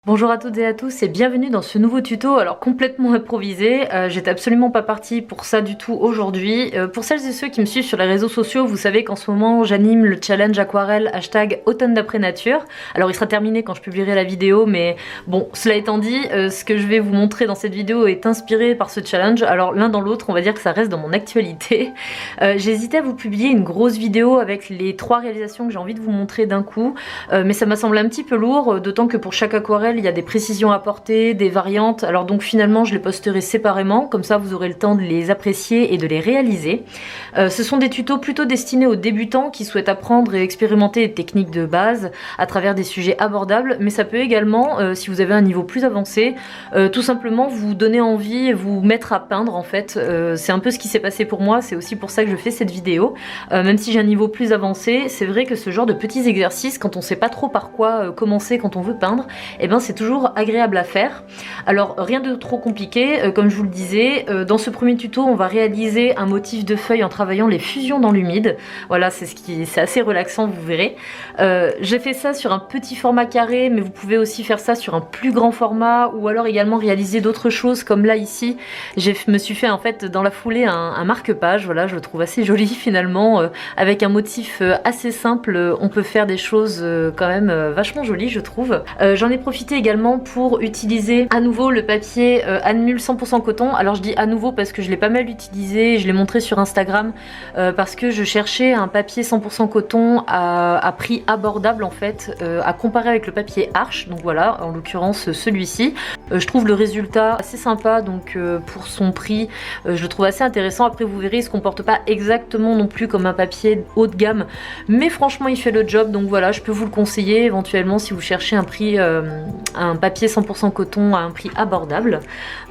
Bonjour à toutes et à tous et bienvenue dans ce nouveau tuto, alors complètement improvisé, j'étais absolument pas partie pour ça du tout aujourd'hui. Pour celles et ceux qui me suivent sur les réseaux sociaux, vous savez qu'en ce moment j'anime le challenge aquarelle hashtag automne d'après nature. Alors il sera terminé quand je publierai la vidéo, mais bon, cela étant dit, ce que je vais vous montrer dans cette vidéo est inspiré par ce challenge, alors l'un dans l'autre on va dire que ça reste dans mon actualité. J'hésitais à vous publier une grosse vidéo avec les 3 réalisations que j'ai envie de vous montrer d'un coup, mais ça m'a semblé un petit peu lourd, d'autant que pour chaque aquarelle il y a des précisions à apporter, des variantes, alors donc finalement je les posterai séparément, comme ça vous aurez le temps de les apprécier et de les réaliser. Ce sont des tutos plutôt destinés aux débutants qui souhaitent apprendre et expérimenter les techniques de base à travers des sujets abordables, mais ça peut également, si vous avez un niveau plus avancé, tout simplement vous donner envie et vous mettre à peindre en fait. C'est un peu ce qui s'est passé pour moi, c'est aussi pour ça que je fais cette vidéo. Même si j'ai un niveau plus avancé, c'est vrai que ce genre de petits exercices, quand on sait pas trop par quoi commencer quand on veut peindre, et ben c'est toujours agréable à faire. Alors rien de trop compliqué, comme je vous le disais, dans ce premier tuto on va réaliser un motif de feuille en travaillant les fusions dans l'humide. Voilà, c'est assez relaxant, vous verrez. J'ai fait ça sur un petit format carré, mais vous pouvez aussi faire ça sur un plus grand format, ou alors également réaliser d'autres choses comme là ici. Je me suis fait en fait dans la foulée un marque-page, voilà, je le trouve assez joli finalement, avec un motif assez simple, on peut faire des choses quand même vachement jolies je trouve. J'en ai profité également pour utiliser à nouveau le papier Anmul 100% coton. Alors je dis à nouveau parce que je l'ai pas mal utilisé, je l'ai montré sur Instagram parce que je cherchais un papier 100% coton à prix abordable en fait, à comparer avec le papier Arche, donc voilà, en l'occurrence celui-ci. Je trouve le résultat assez sympa, donc pour son prix, je le trouve assez intéressant. Après vous verrez, il se comporte pas exactement non plus comme un papier haut de gamme, mais franchement il fait le job, donc voilà, je peux vous le conseiller éventuellement si vous cherchez un prix, un papier 100% coton à un prix abordable.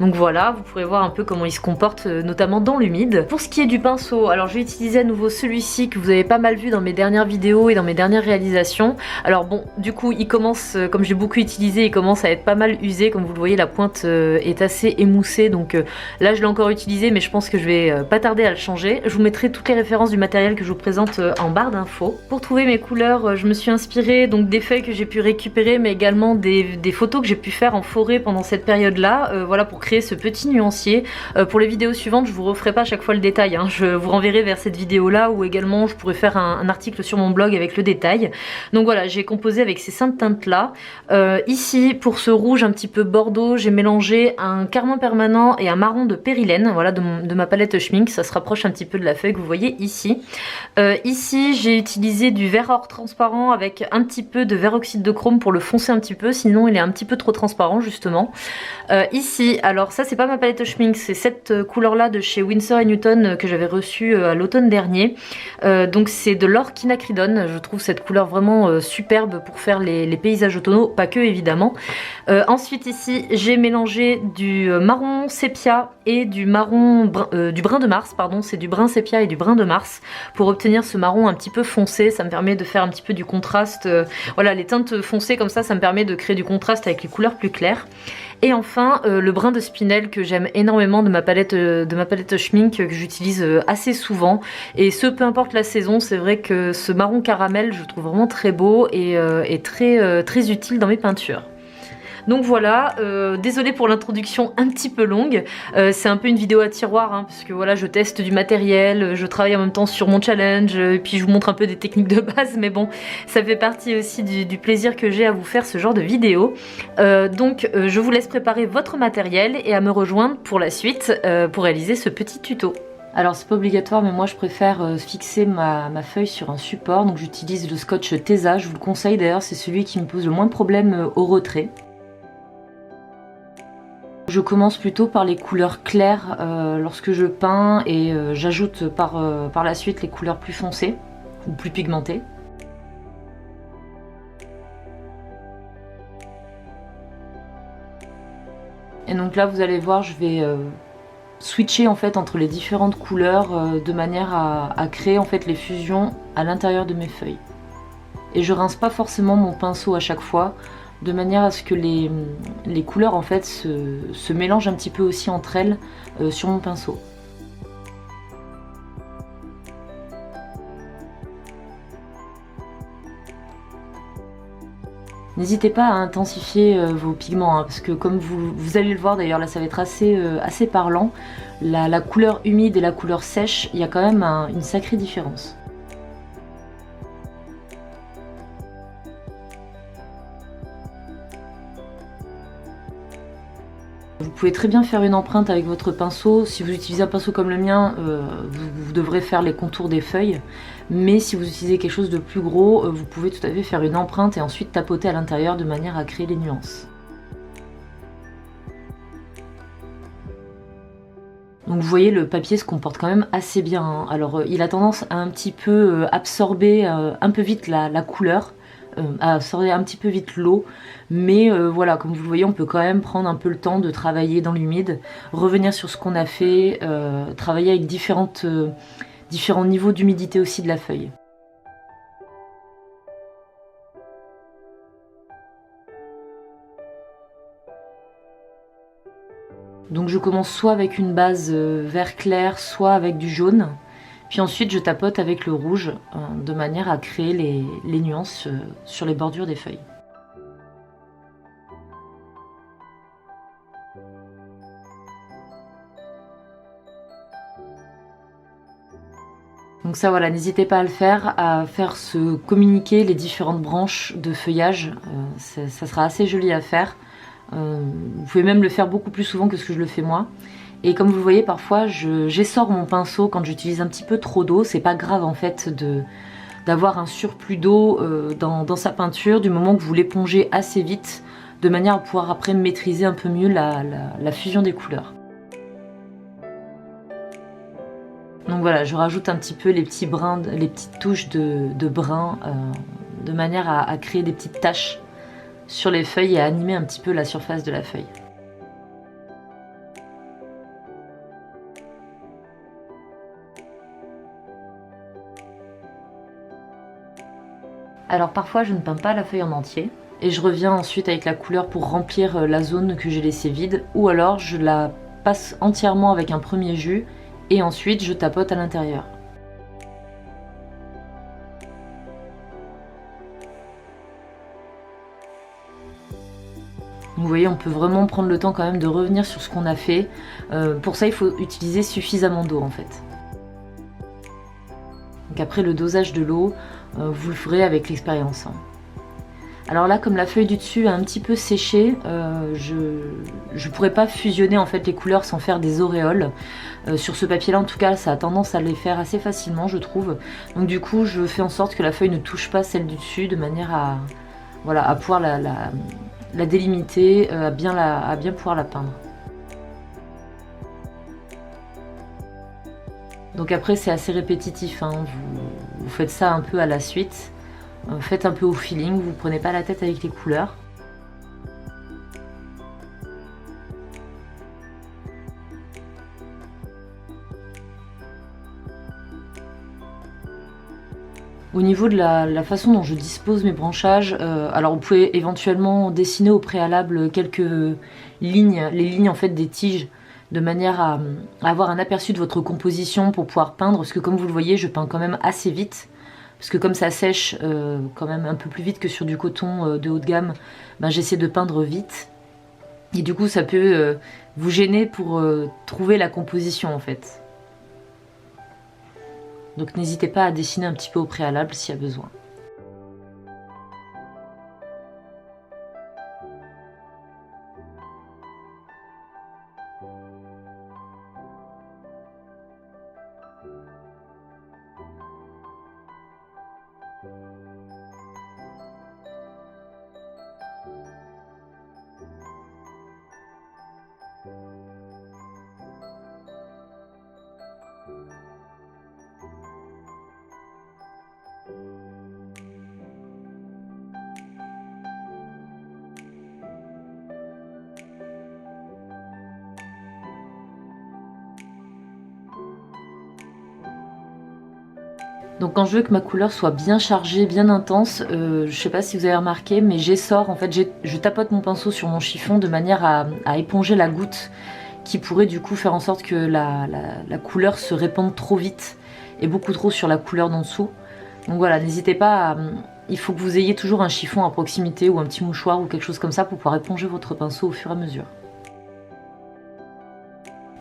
Donc voilà, vous pourrez voir un peu comment il se comporte, notamment dans l'humide. Pour ce qui est du pinceau, alors je vais utiliser à nouveau celui-ci que vous avez pas mal vu dans mes dernières vidéos et dans mes dernières réalisations. Alors bon, du coup il commence, comme j'ai beaucoup utilisé, il commence à être pas mal usé, comme vous le voyez la pointe est assez émoussée, donc là je l'ai encore utilisé, mais je pense que je vais pas tarder à le changer. Je vous mettrai toutes les références du matériel que je vous présente en barre d'infos. Pour trouver mes couleurs, je me suis inspirée donc des feuilles que j'ai pu récupérer, mais également des photos que j'ai pu faire en forêt pendant cette période là, voilà, pour créer ce petit nuancier. Pour les vidéos suivantes je vous referai pas à chaque fois le détail, hein. Je vous renverrai vers cette vidéo là, ou également je pourrais faire un article sur mon blog avec le détail. Donc voilà, j'ai composé avec ces 5 teintes là. Ici pour ce rouge un petit peu bordeaux, j'ai mélangé un carmin permanent et un marron de périlène, voilà, de ma palette Schmink, ça se rapproche un petit peu de la feuille que vous voyez ici. Ici j'ai utilisé du vert or transparent avec un petit peu de vert oxyde de chrome pour le foncer un petit peu, sinon il est un petit peu trop transparent justement. Ici, alors ça c'est pas ma palette Schmink, c'est cette couleur là de chez Winsor & Newton que j'avais reçue à l'automne dernier. Donc c'est de l'or quinacridone, je trouve cette couleur vraiment superbe pour faire les paysages automnaux, pas que évidemment. Ensuite ici j'ai mélangé du marron sépia et du marron du brun de Mars, pardon, c'est du brun sépia et du brun de Mars pour obtenir ce marron un petit peu foncé. Ça me permet de faire un petit peu du contraste, voilà, les teintes foncées comme ça me permet de créer du contraste avec les couleurs plus claires. Et enfin le brun de spinel que j'aime énormément de ma palette Schmink, que j'utilise assez souvent, et ce peu importe la saison. C'est vrai que ce marron caramel je le trouve vraiment très beau et très utile dans mes peintures. Donc voilà, désolée pour l'introduction un petit peu longue, c'est un peu une vidéo à tiroir, hein, parce que voilà, je teste du matériel, je travaille en même temps sur mon challenge, et puis je vous montre un peu des techniques de base, mais bon, ça fait partie aussi du plaisir que j'ai à vous faire ce genre de vidéo. Donc je vous laisse préparer votre matériel et à me rejoindre pour la suite, pour réaliser ce petit tuto. Alors c'est pas obligatoire, mais moi je préfère fixer ma feuille sur un support, donc j'utilise le scotch Tesa, je vous le conseille d'ailleurs, c'est celui qui me pose le moins de problèmes au retrait. Je commence plutôt par les couleurs claires lorsque je peins, et j'ajoute par la suite les couleurs plus foncées ou plus pigmentées. Et donc là vous allez voir, je vais switcher en fait entre les différentes couleurs de manière à créer en fait les fusions à l'intérieur de mes feuilles. Et je rince pas forcément mon pinceau à chaque fois, de manière à ce que les couleurs en fait se mélangent un petit peu aussi entre elles sur mon pinceau. N'hésitez pas à intensifier vos pigments, hein, parce que comme vous allez le voir d'ailleurs, là ça va être assez parlant, la couleur humide et la couleur sèche, il y a quand même une sacrée différence. Vous pouvez très bien faire une empreinte avec votre pinceau. Si vous utilisez un pinceau comme le mien, vous devrez faire les contours des feuilles. Mais si vous utilisez quelque chose de plus gros, vous pouvez tout à fait faire une empreinte et ensuite tapoter à l'intérieur de manière à créer les nuances. Donc vous voyez, le papier se comporte quand même assez bien, hein. Alors il a tendance à un petit peu absorber un peu vite la couleur, à absorber un petit peu vite l'eau, mais voilà, comme vous le voyez, on peut quand même prendre un peu le temps de travailler dans l'humide, revenir sur ce qu'on a fait, travailler avec différents niveaux d'humidité aussi de la feuille. Donc je commence soit avec une base vert clair, soit avec du jaune. Puis ensuite je tapote avec le rouge de manière à créer les nuances sur les bordures des feuilles. Donc ça voilà, n'hésitez pas à faire se communiquer les différentes branches de feuillage, ça sera assez joli à faire. Vous pouvez même le faire beaucoup plus souvent que ce que je le fais moi. Et comme vous le voyez, parfois j'essore mon pinceau quand j'utilise un petit peu trop d'eau. C'est pas grave en fait d'avoir un surplus d'eau dans sa peinture du moment que vous l'épongez assez vite, de manière à pouvoir après maîtriser un peu mieux la fusion des couleurs. Donc voilà, je rajoute un petit peu les petits brins, les petites touches de brun, de manière à créer des petites taches sur les feuilles et à animer un petit peu la surface de la feuille. Alors parfois je ne peins pas la feuille en entier et je reviens ensuite avec la couleur pour remplir la zone que j'ai laissée vide, ou alors je la passe entièrement avec un premier jus et ensuite je tapote à l'intérieur. Vous voyez, on peut vraiment prendre le temps quand même de revenir sur ce qu'on a fait. Pour ça, il faut utiliser suffisamment d'eau en fait. Donc après, le dosage de l'eau, vous le ferez avec l'expérience, hein. Alors là, comme la feuille du dessus a un petit peu séché, je ne pourrais pas fusionner en fait les couleurs sans faire des auréoles. Sur ce papier-là, en tout cas, ça a tendance à les faire assez facilement, je trouve. Donc du coup, je fais en sorte que la feuille ne touche pas celle du dessus, de manière à, voilà, à pouvoir la délimiter, à bien pouvoir la peindre. Donc après c'est assez répétitif, hein. Vous faites ça un peu à la suite, faites un peu au feeling, vous prenez pas la tête avec les couleurs. Au niveau de la façon dont je dispose mes branchages, alors vous pouvez éventuellement dessiner au préalable quelques lignes, les lignes en fait des tiges, de manière à avoir un aperçu de votre composition pour pouvoir peindre, parce que comme vous le voyez, je peins quand même assez vite, parce que comme ça sèche quand même un peu plus vite que sur du coton de haut de gamme, ben, j'essaie de peindre vite, et du coup ça peut vous gêner pour trouver la composition en fait. Donc n'hésitez pas à dessiner un petit peu au préalable s'il y a besoin. Donc quand je veux que ma couleur soit bien chargée, bien intense, je sais pas si vous avez remarqué, mais j'essore, en fait, je tapote mon pinceau sur mon chiffon de manière à éponger la goutte qui pourrait du coup faire en sorte que la couleur se répande trop vite et beaucoup trop sur la couleur d'en dessous. Donc voilà, n'hésitez pas il faut que vous ayez toujours un chiffon à proximité ou un petit mouchoir ou quelque chose comme ça pour pouvoir éponger votre pinceau au fur et à mesure.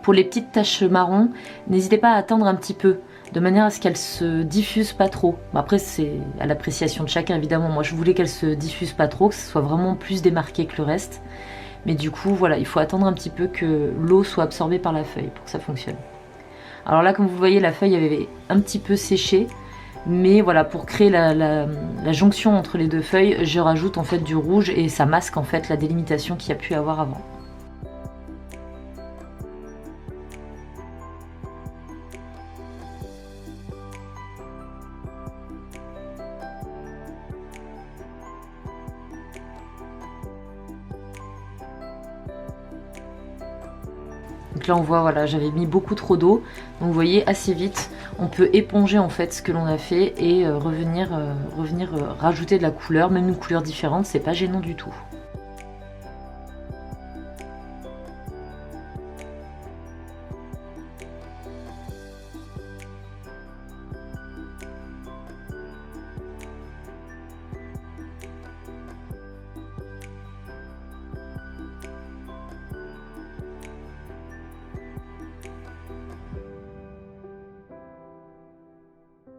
Pour les petites taches marron, n'hésitez pas à attendre un petit peu, de manière à ce qu'elles se diffusent pas trop. Après c'est à l'appréciation de chacun évidemment, moi je voulais qu'elles se diffusent pas trop, que ce soit vraiment plus démarqué que le reste. Mais du coup voilà, il faut attendre un petit peu que l'eau soit absorbée par la feuille pour que ça fonctionne. Alors là comme vous voyez la feuille avait un petit peu séché, mais voilà pour créer la jonction entre les deux feuilles, je rajoute en fait du rouge et ça masque en fait la délimitation qu'il y a pu avoir avant. Donc là on voit, voilà, j'avais mis beaucoup trop d'eau, donc vous voyez assez vite, on peut éponger en fait ce que l'on a fait et revenir rajouter de la couleur, même une couleur différente, c'est pas gênant du tout.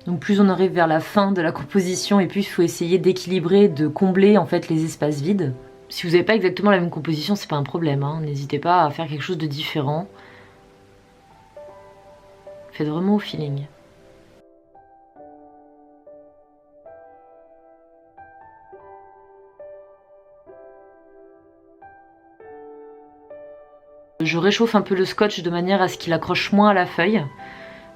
Donc plus on arrive vers la fin de la composition et plus il faut essayer d'équilibrer, de combler en fait les espaces vides. Si vous n'avez pas exactement la même composition, c'est pas un problème, hein. N'hésitez pas à faire quelque chose de différent. Faites vraiment au feeling. Je réchauffe un peu le scotch de manière à ce qu'il accroche moins à la feuille.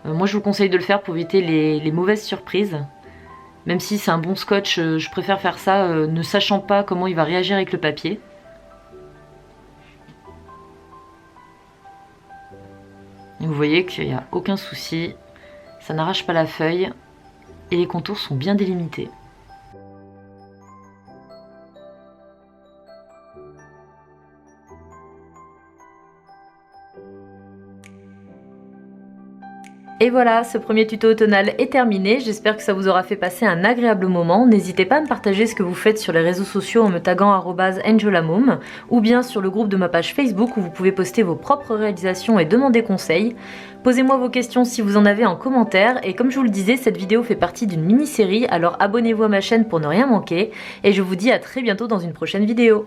Moi je vous conseille de le faire pour éviter les mauvaises surprises. Même si c'est un bon scotch, je préfère faire ça ne sachant pas comment il va réagir avec le papier. Et vous voyez qu'il n'y a aucun souci, ça n'arrache pas la feuille et les contours sont bien délimités. Et voilà, ce premier tuto automnal est terminé, j'espère que ça vous aura fait passer un agréable moment. N'hésitez pas à me partager ce que vous faites sur les réseaux sociaux en me taguant @angelamom ou bien sur le groupe de ma page Facebook où vous pouvez poster vos propres réalisations et demander conseil. Posez-moi vos questions si vous en avez en commentaire et comme je vous le disais, cette vidéo fait partie d'une mini-série, alors abonnez-vous à ma chaîne pour ne rien manquer et je vous dis à très bientôt dans une prochaine vidéo.